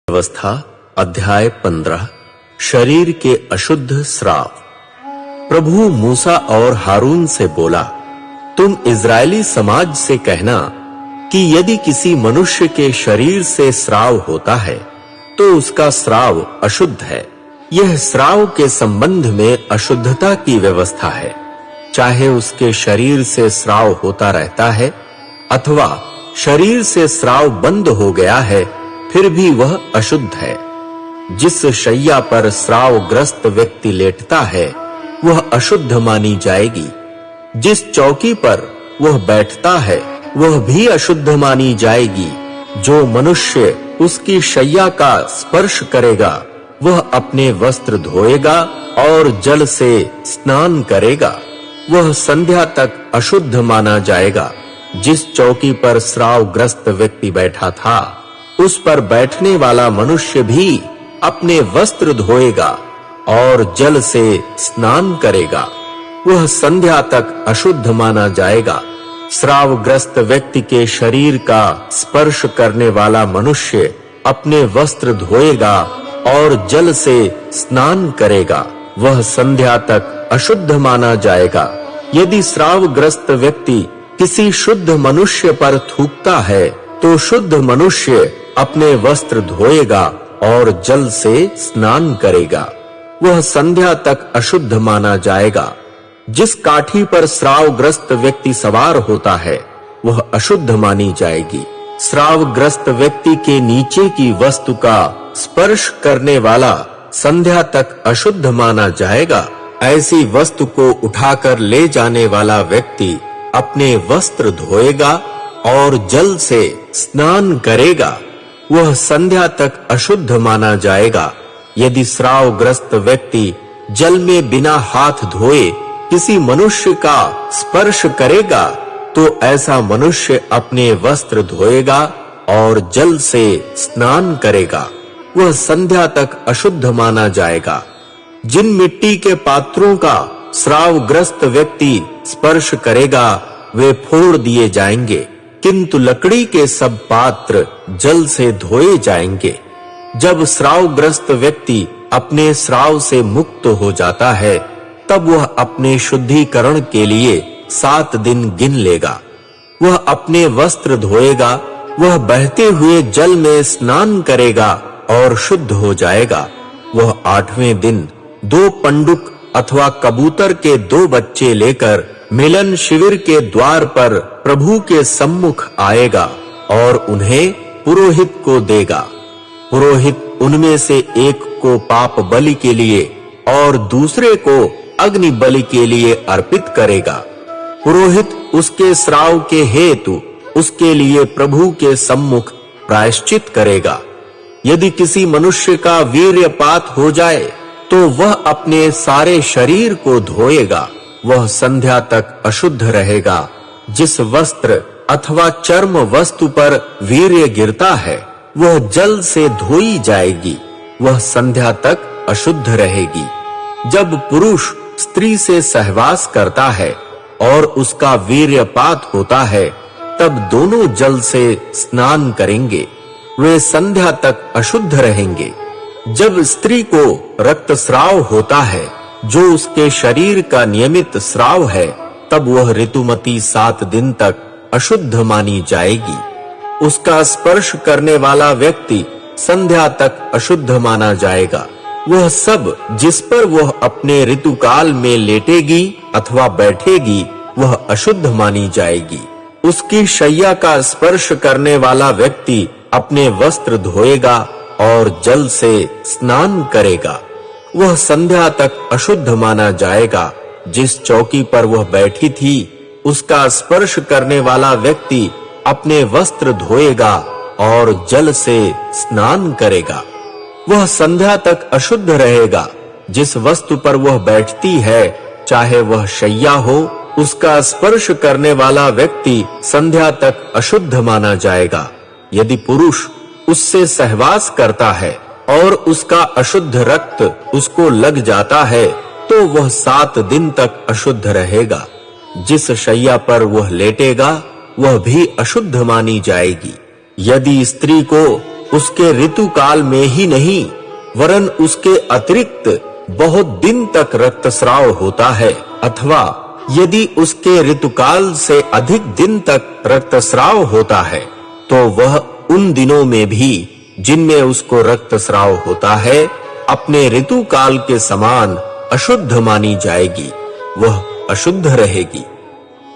व्यवस्था अध्याय 15 शरीर के अशुद्ध स्राव। प्रभु मूसा और हारून से बोला, तुम इज़राइली समाज से कहना कि यदि किसी मनुष्य के शरीर से स्राव होता है तो उसका स्राव अशुद्ध है। यह स्राव के संबंध में अशुद्धता की व्यवस्था है, चाहे उसके शरीर से स्राव होता रहता है अथवा शरीर से स्राव बंद हो गया है, फिर भी वह अशुद्ध है। जिस शैया पर स्रावग्रस्त व्यक्ति लेटता है वह अशुद्ध मानी जाएगी। जिस चौकी पर वह बैठता है वह भी अशुद्ध मानी जाएगी। जो मनुष्य उसकी शैया का स्पर्श करेगा वह अपने वस्त्र धोएगा और जल से स्नान करेगा। वह संध्या तक अशुद्ध माना जाएगा। जिस चौकी पर स्रावग्रस्त व्यक्ति बैठा था उस पर बैठने वाला मनुष्य भी अपने वस्त्र धोएगा और जल से स्नान करेगा। वह संध्या तक अशुद्ध माना जाएगा। स्रावग्रस्त व्यक्ति के शरीर का स्पर्श करने वाला मनुष्य अपने वस्त्र धोएगा और जल से स्नान करेगा। वह संध्या तक अशुद्ध माना जाएगा। यदि स्रावग्रस्त व्यक्ति किसी शुद्ध मनुष्य पर थूकता है तो शुद्ध मनुष्य अपने वस्त्र धोएगा और जल से स्नान करेगा। वह संध्या तक अशुद्ध माना जाएगा। जिस काठी पर स्रावग्रस्त व्यक्ति सवार होता है वह अशुद्ध मानी जाएगी। स्रावग्रस्त व्यक्ति के नीचे की वस्तु का स्पर्श करने वाला संध्या तक अशुद्ध माना जाएगा। ऐसी वस्तु को उठाकर ले जाने वाला व्यक्ति अपने वस्त्र धोएगा और जल से स्नान करेगा। वह संध्या तक अशुद्ध माना जाएगा। यदि स्रावग्रस्त व्यक्ति जल में बिना हाथ धोए किसी मनुष्य का स्पर्श करेगा तो ऐसा मनुष्य अपने वस्त्र धोएगा और जल से स्नान करेगा। वह संध्या तक अशुद्ध माना जाएगा। जिन मिट्टी के पात्रों का स्रावग्रस्त व्यक्ति स्पर्श करेगा वे फोड़ दिए जाएंगे, किंतु लकड़ी के सब पात्र जल से धोए जाएंगे। जब स्रावग्रस्त व्यक्ति अपने स्राव से मुक्त हो जाता है तब वह अपने शुद्धिकरण के लिए 7 दिन गिन लेगा। वह अपने वस्त्र धोएगा, वह बहते हुए जल में स्नान करेगा और शुद्ध हो जाएगा। वह 8वें दिन 2 पंडुक अथवा कबूतर के 2 बच्चे लेकर मिलन शिविर के द्वार पर प्रभु के सम्मुख आएगा और उन्हें पुरोहित को देगा। पुरोहित उनमें से एक को पाप बलि के लिए और दूसरे को अग्नि बलि के लिए अर्पित करेगा। पुरोहित उसके स्राव के हेतु उसके लिए प्रभु के सम्मुख प्रायश्चित करेगा। यदि किसी मनुष्य का वीर्यपात हो जाए तो वह अपने सारे शरीर को धोएगा। वह संध्या तक अशुद्ध रहेगा। जिस वस्त्र अथवा चर्म वस्तु पर वीर्य गिरता है वह जल से धोई जाएगी। वह संध्या तक अशुद्ध रहेगी। जब पुरुष स्त्री से सहवास करता है और उसका वीर्यपात होता है तब दोनों जल से स्नान करेंगे। वे संध्या तक अशुद्ध रहेंगे। जब स्त्री को रक्तस्राव होता है जो उसके शरीर का नियमित स्राव है तब वह ऋतुमती 7 दिन तक अशुद्ध मानी जाएगी। उसका स्पर्श करने वाला व्यक्ति संध्या तक अशुद्ध माना जाएगा। वह सब जिस पर वह अपने ऋतुकाल में लेटेगी अथवा बैठेगी वह अशुद्ध मानी जाएगी। उसकी शैया का स्पर्श करने वाला व्यक्ति अपने वस्त्र धोएगा और जल से स्नान करेगा। वह संध्या तक अशुद्ध माना जाएगा। जिस चौकी पर वह बैठी थी उसका स्पर्श करने वाला व्यक्ति अपने वस्त्र धोएगा और जल से स्नान करेगा। वह संध्या तक अशुद्ध रहेगा। जिस वस्तु पर वह बैठती है चाहे वह शैया हो उसका स्पर्श करने वाला व्यक्ति संध्या तक अशुद्ध माना जाएगा। यदि पुरुष उससे सहवास करता है और उसका अशुद्ध रक्त उसको लग जाता है तो वह 7 दिन तक अशुद्ध रहेगा। जिस शैया पर वह लेटेगा वह भी अशुद्ध मानी जाएगी। यदि स्त्री को उसके ऋतुकाल में ही नहीं वरन उसके अतिरिक्त बहुत दिन तक रक्तस्राव होता है, अथवा यदि उसके ऋतुकाल से अधिक दिन तक रक्तस्राव होता है तो वह उन दिनों में भी जिनमें उसको रक्तस्राव होता है अपने ऋतुकाल के समान अशुद्ध मानी जाएगी, वह अशुद्ध रहेगी।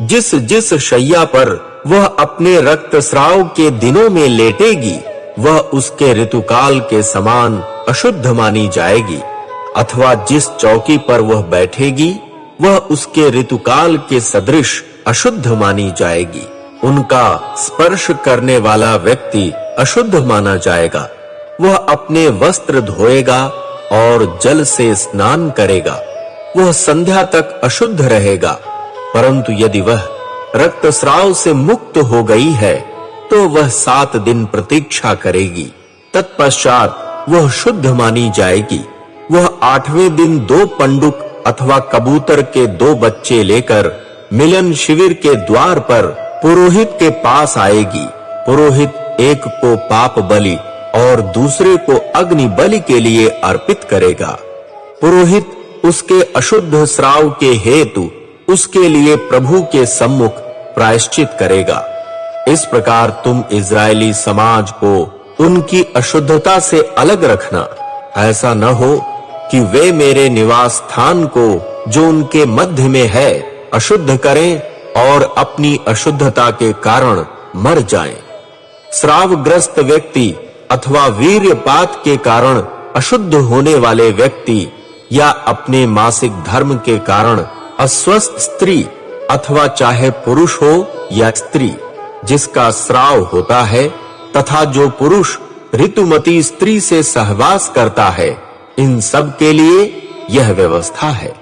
जिस जिस शैया पर वह अपने रक्तस्राव के दिनों में लेटेगी वह उसके ऋतुकाल के समान अशुद्ध मानी जाएगी, अथवा जिस चौकी पर वह बैठेगी वह उसके ऋतुकाल के सदृश अशुद्ध मानी जाएगी। उनका स्पर्श करने वाला व्यक्ति अशुद्ध माना जाएगा। वह अपने वस्त्र धोएगा और जल से स्नान करेगा। वह संध्या तक अशुद्ध रहेगा। परंतु यदि वह रक्तस्राव से मुक्त हो गई है तो वह 7 दिन प्रतीक्षा करेगी। तत्पश्चात वह शुद्ध मानी जाएगी। वह 8वें दिन 2 पंडुक अथवा कबूतर के 2 बच्चे लेकर मिलन शिविर के द्वार पर पुरोहित के पास आएगी। पुरोहित एक को पाप बलि और दूसरे को अग्नि बलि के लिए अर्पित करेगा। पुरोहित उसके अशुद्ध स्राव के हेतु उसके लिए प्रभु के सम्मुख प्रायश्चित करेगा। इस प्रकार तुम इजरायली समाज को उनकी अशुद्धता से अलग रखना। ऐसा न हो कि वे मेरे निवास स्थान को जो उनके मध्य में है अशुद्ध करें और अपनी अशुद्धता के कारण मर जाएं। स्रावग्रस्त व्यक्ति अथवा वीर्यपात के कारण अशुद्ध होने वाले व्यक्ति या अपने मासिक धर्म के कारण अस्वस्थ स्त्री अथवा चाहे पुरुष हो या स्त्री जिसका स्राव होता है, तथा जो पुरुष ऋतुमती स्त्री से सहवास करता है, इन सब के लिए यह व्यवस्था है।